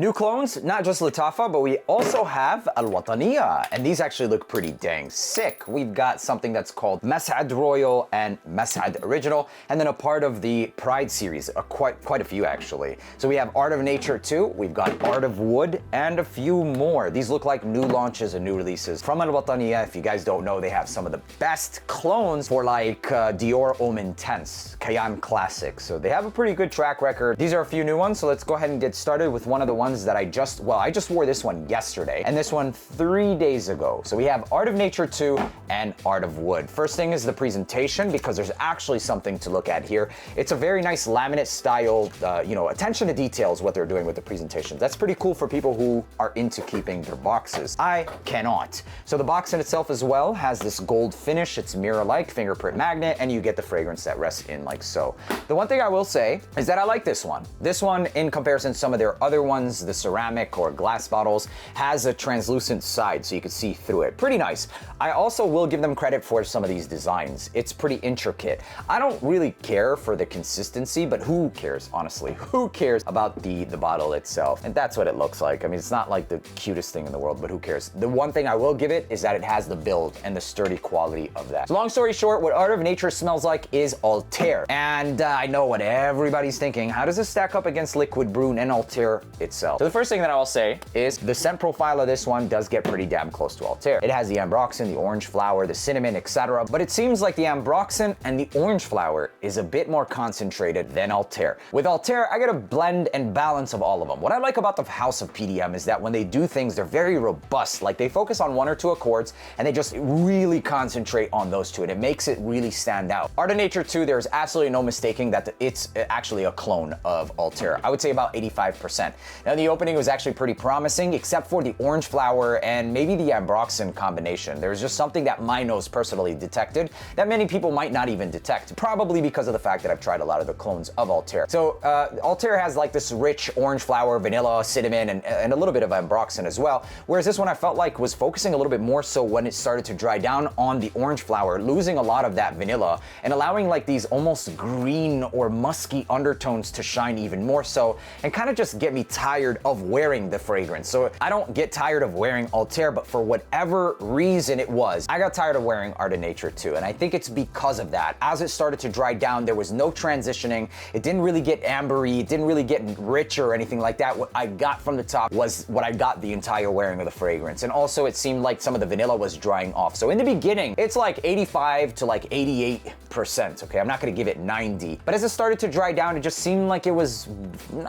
New clones, not just Lattafa, but we also have Wataniah, and these actually look pretty dang sick. We've got something that's called Mas'ad Royal and Mas'ad Original, and then a part of the Pride series, quite a few actually. So we have Art of Nature 2, we've got Art of Wood, and a few more. These look like new launches and new releases from Wataniah. If you guys don't know, they have some of the best clones for like Dior Homme Intense, Cayenne Classic. So they have a pretty good track record. These are a few new ones, so let's go ahead and get started with one of the ones that I just wore this one yesterday, and this one 3 days ago. So we have Art of Nature 2 and Art of Wood. First thing is the presentation, because there's actually something to look at here. It's a very nice laminate style, attention to details what they're doing with the presentation. That's pretty cool for people who are into keeping their boxes. I cannot. So the box in itself as well has this gold finish. It's mirror-like, fingerprint magnet, and you get the fragrance that rests in like so. The one thing I will say is that I like this one. This one, in comparison to some of their other ones, the ceramic or glass bottles, has a translucent side so you can see through it. Pretty nice. I also will give them credit for some of these designs. It's pretty intricate. I don't really care for the consistency, but who cares, honestly? Who cares about the bottle itself? And that's what it looks like. I mean, it's not like the cutest thing in the world, but who cares? The one thing I will give it is that it has the build and the sturdy quality of that. So long story short, what Art of Nature smells like is Altair. And I know what everybody's thinking. How does this stack up against Liquid Brune and Altair itself? So the first thing that I will say is the scent profile of this one does get pretty damn close to Altair. It has the ambroxan, the orange flower, the cinnamon, etc. But it seems like the ambroxan and the orange flower is a bit more concentrated than Altair. With Altair, I get a blend and balance of all of them. What I like about the house of PDM is that when they do things, they're very robust. Like they focus on one or two accords and they just really concentrate on those two, and it makes it really stand out. Art of Nature 2, there's absolutely no mistaking that it's actually a clone of Altair. I would say about 85%. Now the opening was actually pretty promising, except for the orange flower and maybe the ambroxan combination. There's just something that my nose personally detected that many people might not even detect, probably because of the fact that I've tried a lot of the clones of Altair. So Altair has like this rich orange flower, vanilla, cinnamon, and a little bit of ambroxan as well, whereas this one I felt like was focusing a little bit more so when it started to dry down on the orange flower, losing a lot of that vanilla and allowing like these almost green or musky undertones to shine even more so, and kind of just get me tired of wearing the fragrance. So I don't get tired of wearing Altair, but for whatever reason it was, I got tired of wearing Art of Nature 2, and I think it's because of that. As it started to dry down, there was no transitioning. It didn't really get ambery, it didn't really get rich or anything like that. What I got from the top was what I got the entire wearing of the fragrance, and also it seemed like some of the vanilla was drying off. So in the beginning, it's like 85 to like 88%, okay? I'm not gonna give it 90, but as it started to dry down, it just seemed like it was,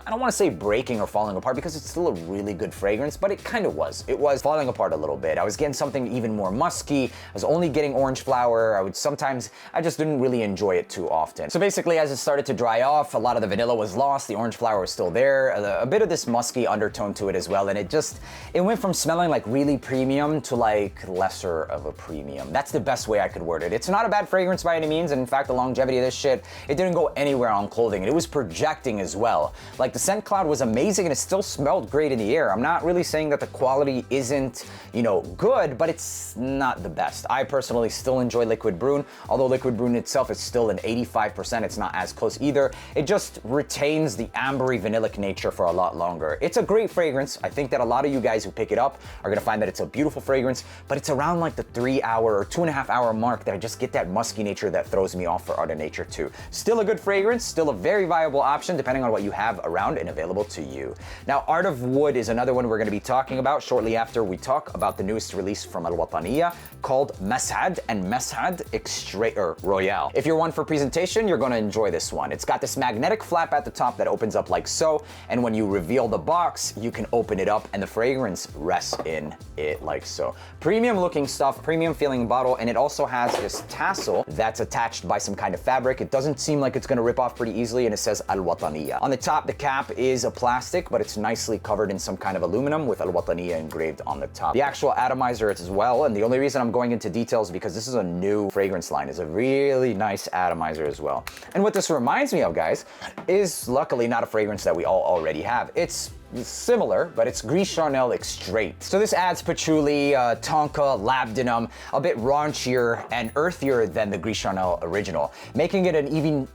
I don't wanna say breaking or falling apart because it's still a really good fragrance, but it kind of was. It was falling apart a little bit. I was getting something even more musky. I was only getting orange flower. I just didn't really enjoy it too often. So basically, as it started to dry off, a lot of the vanilla was lost, the orange flower was still there, a bit of this musky undertone to it as well, and it went from smelling like really premium to like lesser of a premium. That's the best way I could word it. It's not a bad fragrance by any means, and in fact, the longevity of this shit, it didn't go anywhere on clothing, and it was projecting as well. Like the scent cloud was amazing, and it still smelled great in the air. I'm not really saying that the quality isn't, good, but it's not the best. I personally still enjoy Liquid Brune, although Liquid Brune itself is still an 85%. It's not as close either. It just retains the ambery vanillic nature for a lot longer. It's a great fragrance. I think that a lot of you guys who pick it up are gonna find that it's a beautiful fragrance, but it's around like the 3 hour or 2.5 hour mark that I just get that musky nature that throws me off for Art of Nature 2. Still a good fragrance, still a very viable option depending on what you have around and available to you. Now, Art of Wood is another one we're gonna be talking about shortly after we talk about the newest release from Wataniah called Mas'ad and Mas'ad Royale. If you're one for presentation, you're gonna enjoy this one. It's got this magnetic flap at the top that opens up like so, and when you reveal the box, you can open it up and the fragrance rests in it like so. Premium looking stuff, premium feeling bottle, and it also has this tassel that's attached by some kind of fabric. It doesn't seem like it's gonna rip off pretty easily, and it says Wataniah. On the top, the cap is a plastic, but it's nicely covered in some kind of aluminum with Wataniah engraved on the top. The actual atomizer as well, and the only reason I'm going into details is because this is a new fragrance line. It's a really nice atomizer as well. And what this reminds me of, guys, is luckily not a fragrance that we all already have. It's similar, but it's Gris Charnel Extrait. So this adds patchouli, tonka, labdanum, a bit raunchier and earthier than the Gris Charnel original, making it an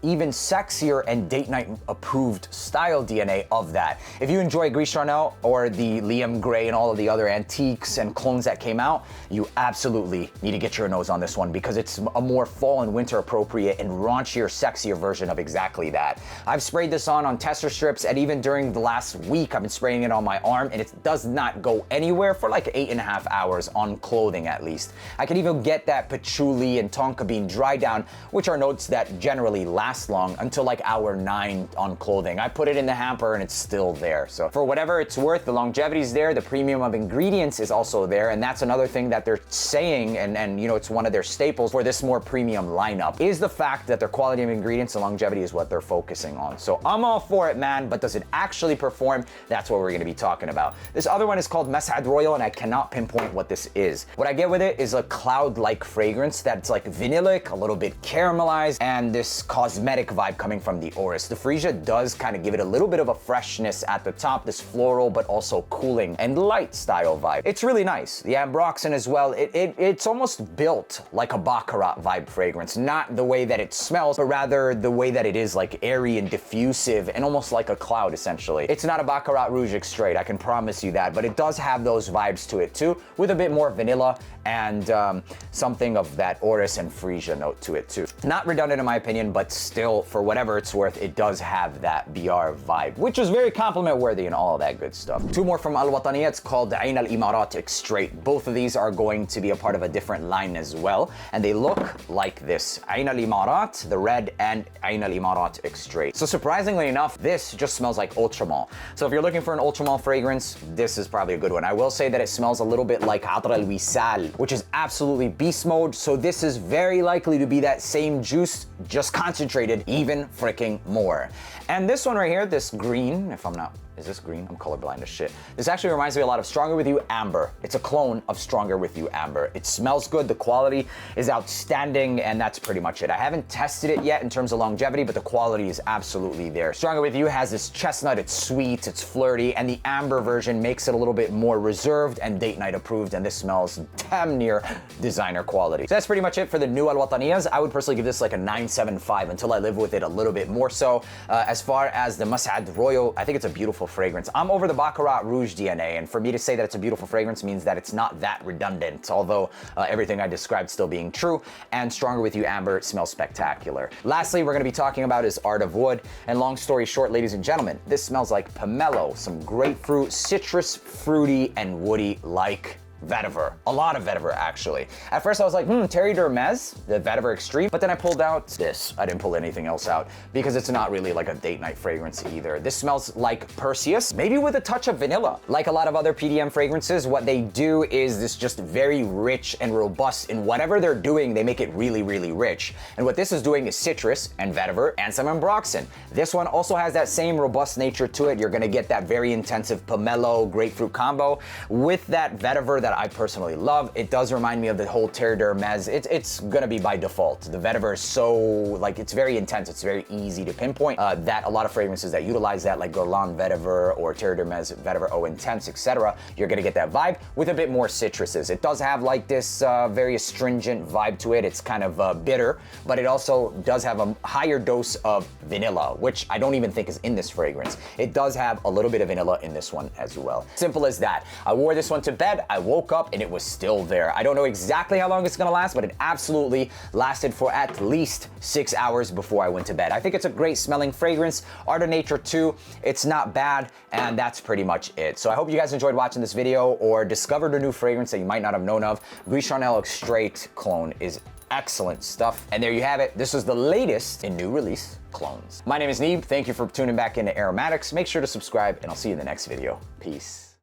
even sexier and date night approved style DNA of that. If you enjoy Gris Charnel or the Liam Gray and all of the other antiques and clones that came out, you absolutely need to get your nose on this one because it's a more fall and winter appropriate and raunchier, sexier version of exactly that. I've sprayed this on tester strips, and even during the last week I've been spraying it on my arm, and it does not go anywhere for like 8.5 hours on clothing at least. I can even get that patchouli and tonka bean dry down, which are notes that generally last long until like hour 9 on clothing. I put it in the hamper and it's still there. So for whatever it's worth, the longevity is there, the premium of ingredients is also there, and that's another thing that they're saying, and you know, it's one of their staples for this more premium lineup, is the fact that their quality of ingredients and longevity is what they're focusing on. So I'm all for it, man, but does it actually perform? That's what we're gonna be talking about. This other one is called Mas'ad Royal, and I cannot pinpoint what this is. What I get with it is a cloud-like fragrance that's like vanillic, a little bit caramelized, and this cosmetic vibe coming from the Orris. The Freesia does kind of give it a little bit of a freshness at the top, this floral, but also cooling and light style vibe. It's really nice. The ambroxan as well, it's almost built like a Baccarat vibe fragrance. Not the way that it smells, but rather the way that it is like airy and diffusive and almost like a cloud essentially. It's not a Baccarat Rouge Extrait, I can promise you that, but it does have those vibes to it too, with a bit more vanilla and something of that Orris and Freesia note to it too. Not redundant in my opinion, but still, for whatever it's worth, it does have that BR vibe, which is very compliment worthy and all that good stuff. Two more from Wataniah, it's called the Ain al-Imarat Extrait. Both of these are going to be a part of a different line as well, and they look like this. Ain al-Imarat, the red, and Ain al-Imarat Extrait. So surprisingly enough, this just smells like Ultramall. So if you're looking for an Ultramall fragrance, this is probably a good one. I will say that it smells a little bit like Atr al-Wisal, which is absolutely beast mode, so this is very likely to be that same juice, just concentrated even freaking more. And this one right here, this green, if I'm not, is this green? I'm colorblind as shit. This actually reminds me a lot of Stronger With You Amber. It's a clone of Stronger With You Amber. It smells good, the quality is outstanding, and that's pretty much it. I haven't tested it yet in terms of longevity, but the quality is absolutely there. Stronger With You has this chestnut, it's sweet, it's flirty, and the amber version makes it a little bit more reserved and date night approved, and this smells damn near designer quality. So that's pretty much it for the new Al Wataniyas. I would personally give this like a 9.75 until I live with it a little bit more so. As far as the Mas'ad Royal, I think it's a beautiful fragrance. I'm over the Baccarat Rouge DNA, and for me to say that it's a beautiful fragrance means that it's not that redundant, although everything I described still being true, and Stronger With You Amber smells spectacular. Lastly, we're gonna be talking about is Art of Wood, and long story short, ladies and gentlemen, this smells like pomelo, some grapefruit, citrus, fruity, and woody like vetiver. A lot of vetiver, actually. At first I was like, Terry d'Hermes, the vetiver extreme, but then I pulled out this. I didn't pull anything else out because it's not really like a date night fragrance either. This smells like Perseus, maybe with a touch of vanilla. Like a lot of other PDM fragrances, what they do is this just very rich and robust. In whatever they're doing, they make it really, really rich. And what this is doing is citrus and vetiver and some ambroxan. This one also has that same robust nature to it. You're gonna get that very intensive pomelo grapefruit combo with that vetiver that I personally love. It does remind me of the whole Terre d'Hermes. It's gonna be by default. The vetiver is so, like, it's very intense. It's very easy to pinpoint. That a lot of fragrances that utilize that, like Guerlain vetiver or Terre d'Hermes vetiver Eau Intense, etc., you're gonna get that vibe with a bit more citruses. It does have like this very astringent vibe to it. It's kind of bitter, but it also does have a higher dose of vanilla, which I don't even think is in this fragrance. It does have a little bit of vanilla in this one as well. Simple as that. I wore this one to bed. I woke up and it was still there. I don't know exactly how long it's gonna last, but it absolutely lasted for at least 6 hours before I went to bed. I think it's a great smelling fragrance. Art of Nature 2, it's not bad, and that's pretty much it. So I hope you guys enjoyed watching this video or discovered a new fragrance that you might not have known of. Gris Charnel Extrait clone is excellent stuff. And there you have it. This is the latest in new release clones. My name is Neeb. Thank you for tuning back into AROMATIX. Make sure to subscribe, and I'll see you in the next video. Peace.